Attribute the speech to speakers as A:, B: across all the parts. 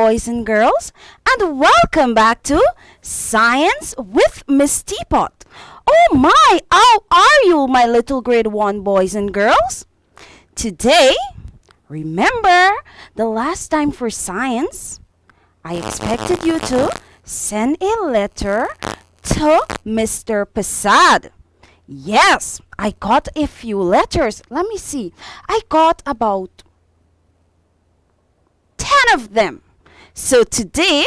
A: boys and girls, and welcome back to Science with Miss Teapot. Oh my, how are you, my little grade 1 boys and girls? Today, remember the last time for science, I expected you to send a letter to Mr. Passad. Yes, I got a few letters. Let me see. I got about 10 of them. So today,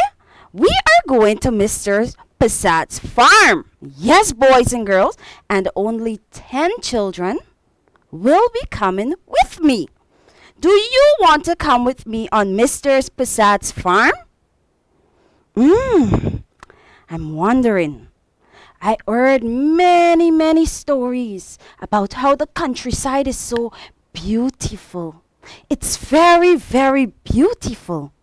A: we are going to Mr. Passad's farm. Yes, boys and girls, and only 10 children will be coming with me. Do you want to come with me on Mr. Passad's farm? I'm wondering. I heard many stories about how the countryside is so beautiful. It's very beautiful.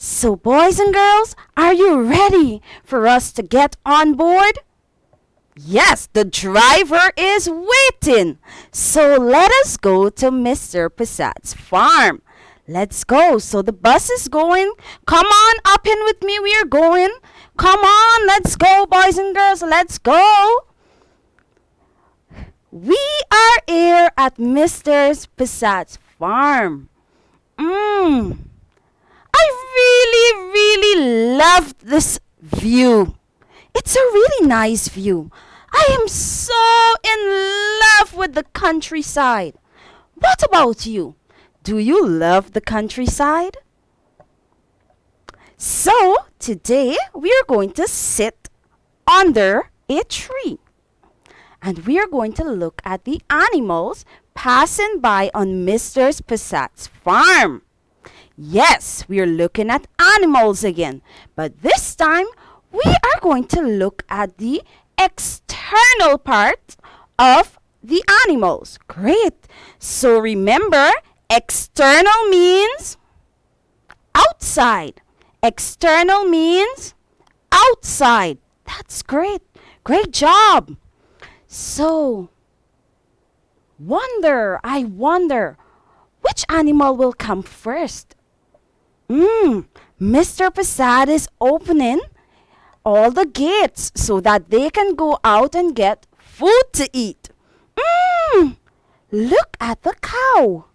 A: So boys and girls, are you ready for us to get on board? Yes, the driver is waiting. So let us go to Mr. Passad's farm. Let's go. So the bus is going. Come on up in with me. We are going. Come on, let's go, boys and girls. Let's go. We are here at Mr. Passad's farm. I really love this view. It's a really nice view. I am so in love with the countryside. What about you? Do you love the countryside? So, today we are going to sit under a tree. And we are going to look at the animals passing by on Mr. Passad's farm. Yes, we are looking at animals again. But this time, we are going to look at the external part of the animals. Great. So remember, external means outside. External means outside. That's great. Great job. So, I wonder, which animal will come first? Mr. Passad is opening all the gates so that they can go out and get food to eat. Look at the cow.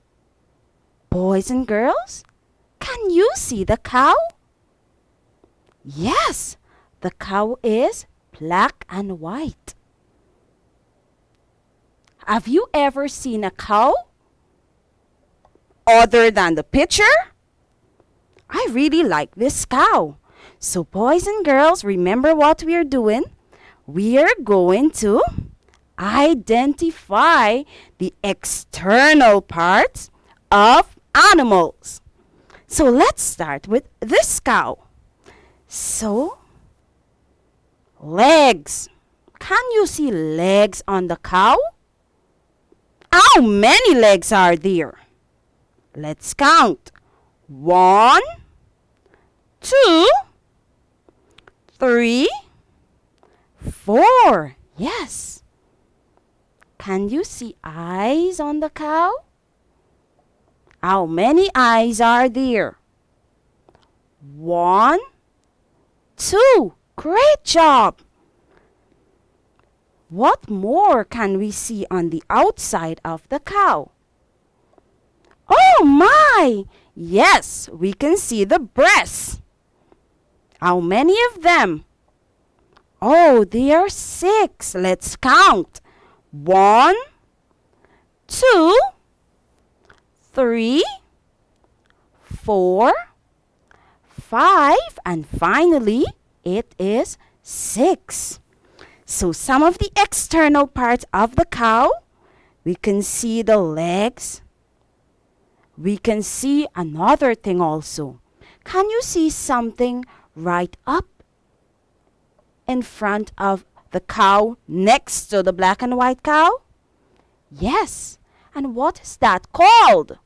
A: Boys and girls, can you see the cow? Yes, the cow is black and white. Have you ever seen a cow other than the picture? I really like this cow. So boys and girls, remember what we are doing? We are going to identify the external parts of animals. So let's start with this cow. So, legs. Can you see legs on the cow? How many legs are there? Let's count. 1, 2, 3, 4. Yes. Can you see eyes on the cow? How many eyes are there? 1, 2. Great job. What more can we see on the outside of the cow? Oh my! Yes, we can see the breasts. How many of them? Oh, there are 6. Let's count. 1, 2, 3, 4, 5, and finally, it is 6. So some of the external parts of the cow, we can see the legs. We can see another thing also. Can you see something right up in front of the cow next to the black and white cow? Yes. And what is that called?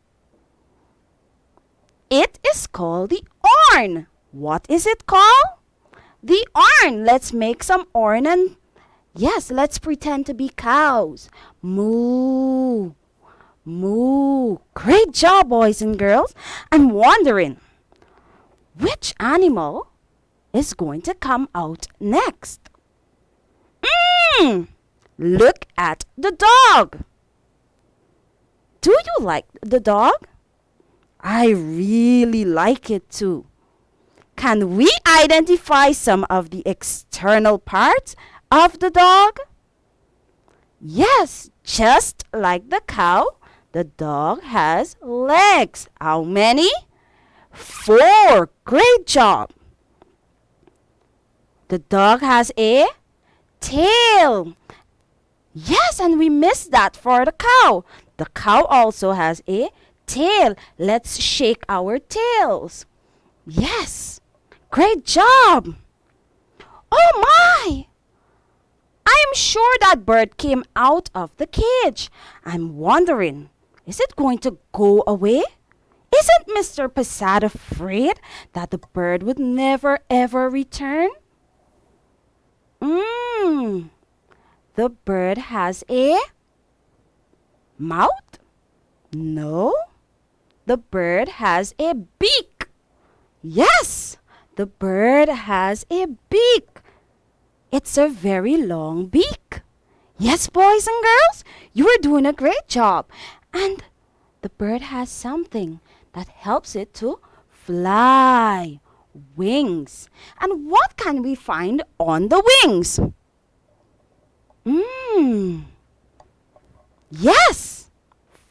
A: It is called the horn. What is it called? The horn. Let's make some horn and yes, let's pretend to be cows. Moo. Moo. Great job, boys and girls. I'm wondering, Which animal is going to come out next? Look at the dog. Do you like the dog? I really like it too. Can we identify some of the external parts of the dog? Yes, just like the cow, the dog has legs. How many? 4. Great job. The dog has a tail. Yes, and we missed that for the cow. The cow also has a tail. Let's shake our tails. Yes, great job. Oh my! I am sure that bird came out of the cage. I'm wondering, is it going to go away? Isn't Mr. Passat afraid that the bird would never ever return? The bird has a mouth? No. The bird has a beak. Yes, the bird has a beak. It's a very long beak. Yes, boys and girls, you are doing a great job. And the bird has something that helps it to fly. Wings. And what can we find on the wings? Yes,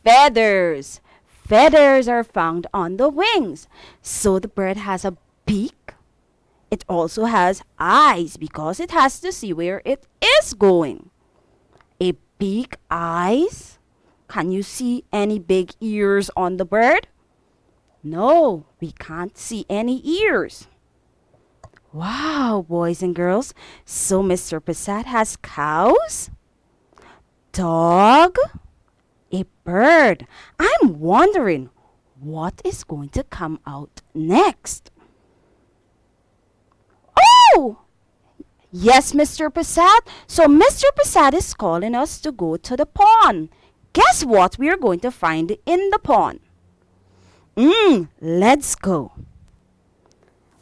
A: feathers. Feathers are found on the wings. So the bird has a beak. It also has eyes because it has to see where it is going. A big eyes. Can you see any big ears on the bird? No, we can't see any ears. Wow, boys and girls. So Mr. Passat has cows, dog, a bird. I'm wondering what is going to come out next. Oh! Yes, Mr. Passat. So Mr. Passat is calling us to go to the pond. Guess what we are going to find in the pond? Let's go.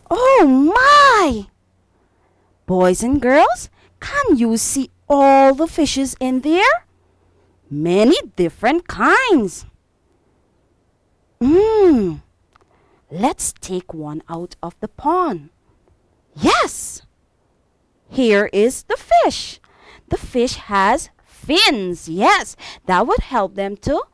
A: Oh my! Boys and girls, can you see all the fishes in there? Many different kinds. Let's take one out of the pond. Yes! Here is the fish. The fish has fins. Yes, that would help them to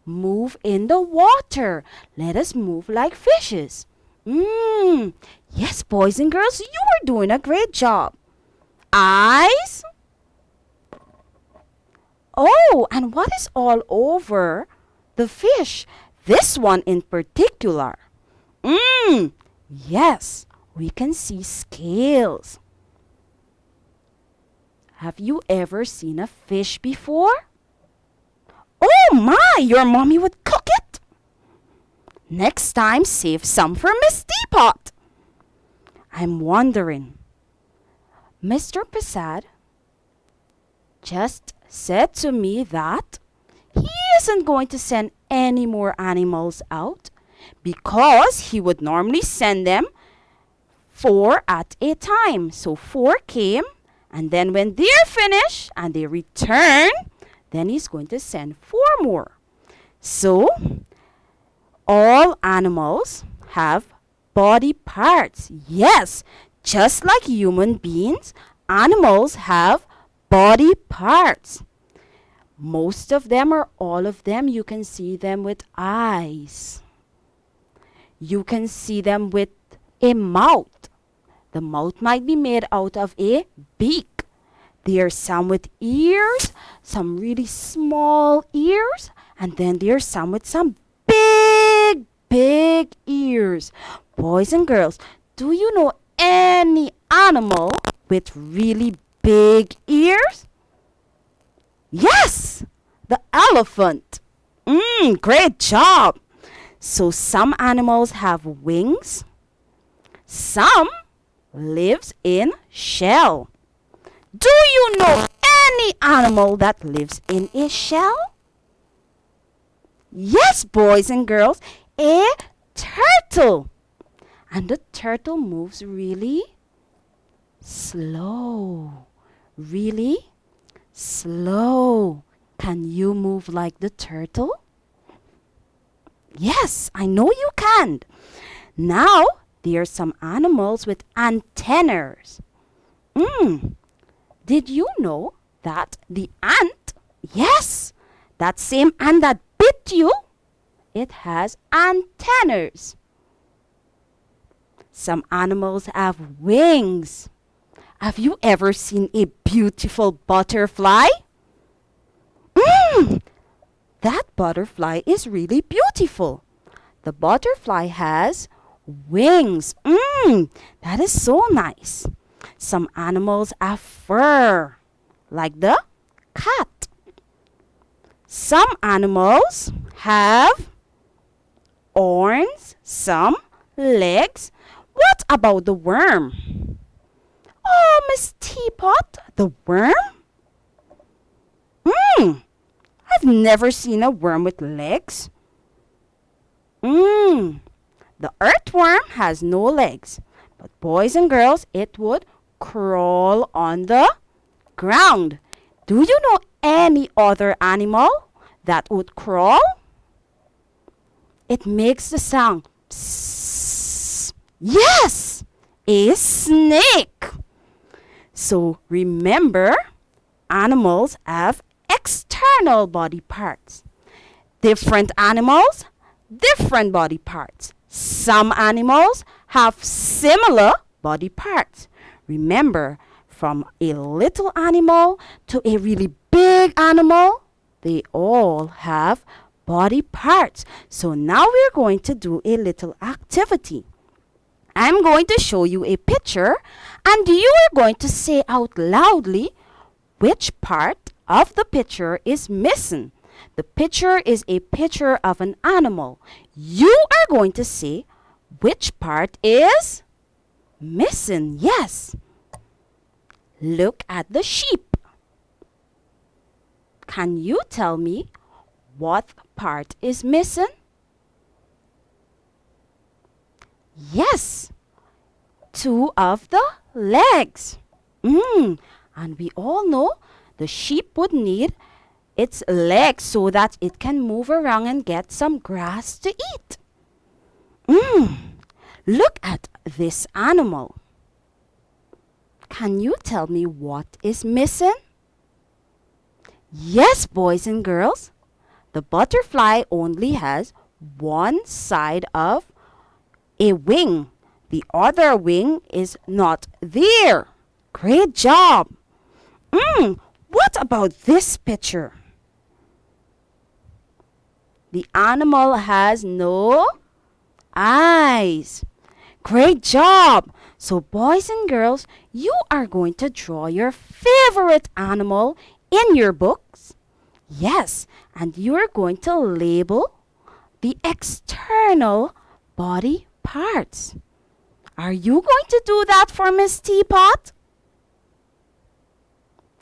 A: move in the water. Let us move like fishes. Yes, boys and girls, you are doing a great job. Eyes. Oh, and what is all over the fish? This one in particular. Yes, we can see scales. Have you ever seen a fish before? Oh my, your mommy would cook it. Next time, save some for Miss Teapot. I'm wondering, Mr. Passat just said to me that he isn't going to send any more animals out because he would normally send them 4 at a time. So 4 came, and then when they're finished and they return, then he's going to send 4 more. So all animals have body parts. Yes, just like human beings, animals have body parts. Most of them or all of them, you can see them with eyes. You can see them with a mouth. The mouth might be made out of a beak. There are some with ears, some really small ears, and then there are some with some big ears. Boys and girls, do you know any animal with really big ears? Yes, the elephant. Great job. So some animals have wings. Some lives in shell. Do you know any animal that lives in a shell? Yes, boys and girls, a turtle. And the turtle moves really slow. Really slow. Can you move like the turtle? Yes, I know you can. Now, there are some animals with antennas. Did you know that the ant, yes, that same ant that bit you, it has antennas. Some animals have wings. Have you ever seen a beautiful butterfly? That butterfly is really beautiful. The butterfly has wings. That is so nice. Some animals have fur, like the cat. Some animals have arms, some legs. What about the worm? Oh, Miss Teapot, the worm? I've never seen a worm with legs. The earthworm has no legs, but boys and girls, it would crawl on the ground. Do you know any other animal that would crawl? It makes the sound psst. Yes, a snake. So remember, animals have external body parts. Different animals, different body parts. Some animals have similar body parts. Remember, from a little animal to a really big animal, they all have body parts. So now we're going to do a little activity. I'm going to show you a picture and you are going to say out loudly which part of the picture is missing. The picture is a picture of an animal. You are going to say which part is missing. Yes. Look at the sheep. Can you tell me what part is missing? Yes, two of the legs. And we all know the sheep would need its legs so that it can move around and get some grass to eat. Look at this animal. Can you tell me what is missing? Yes, boys and girls. The butterfly only has one side of a wing. The other wing is not there. Great job. What about this picture? The animal has no eyes. Great job. So boys and girls, you are going to draw your favorite animal in your books. Yes, and you are going to label the external body parts. Are you going to do that for Miss Teapot?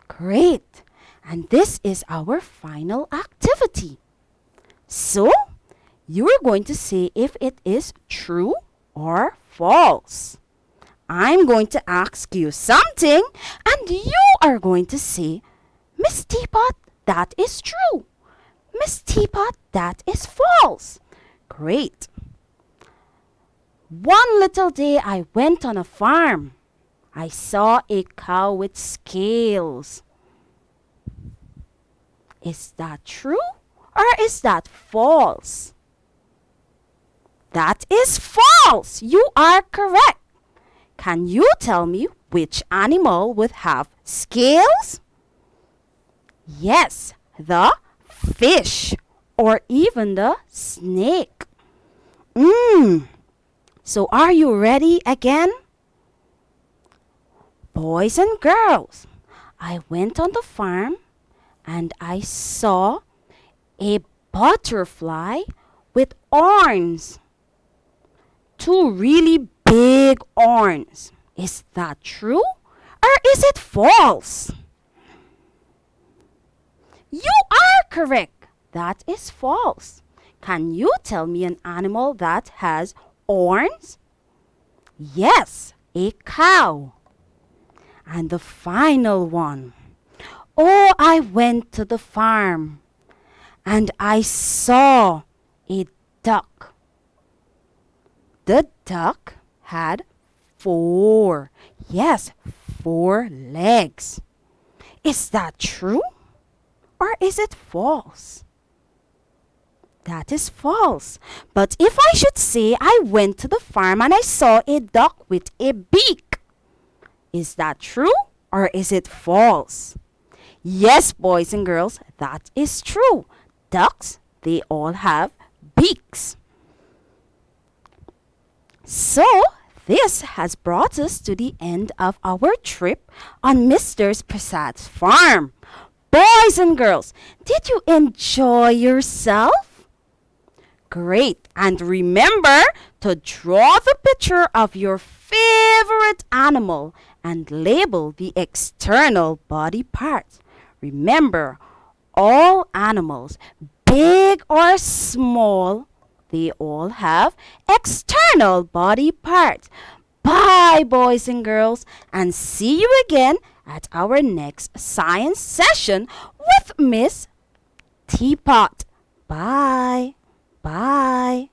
A: Great. And this is our final activity. So, you are going to say if it is true or false. I'm going to ask you something and you are going to say, Miss Teapot, that is true. Miss Teapot, that is false. Great. One little day I went on a farm. I saw a cow with scales. Is that true or is that false? That is false. You are correct. Can you tell me which animal would have scales? Yes, the fish or even the snake. So are you ready again? Boys and girls, I went on the farm and I saw a butterfly with horns. Two really big horns. Is that true or is it false? You are correct. That is false. Can you tell me an animal that has horns? Yes, a cow. And the final one. Oh, I went to the farm and I saw a duck. The duck had four, yes, 4 legs. Is that true or is it false? That is false. But if I should say I went to the farm and I saw a duck with a beak, is that true or is it false? Yes, boys and girls, that is true. Ducks, they all have beaks. So, this has brought us to the end of our trip on Mr. Prasad's farm. Boys and girls, did you enjoy yourself? Great. And remember to draw the picture of your favorite animal and label the external body parts. Remember, all animals, big or small, they all have external body parts. Bye, boys and girls, and see you again at our next science session with Miss Teapot. Bye. Bye.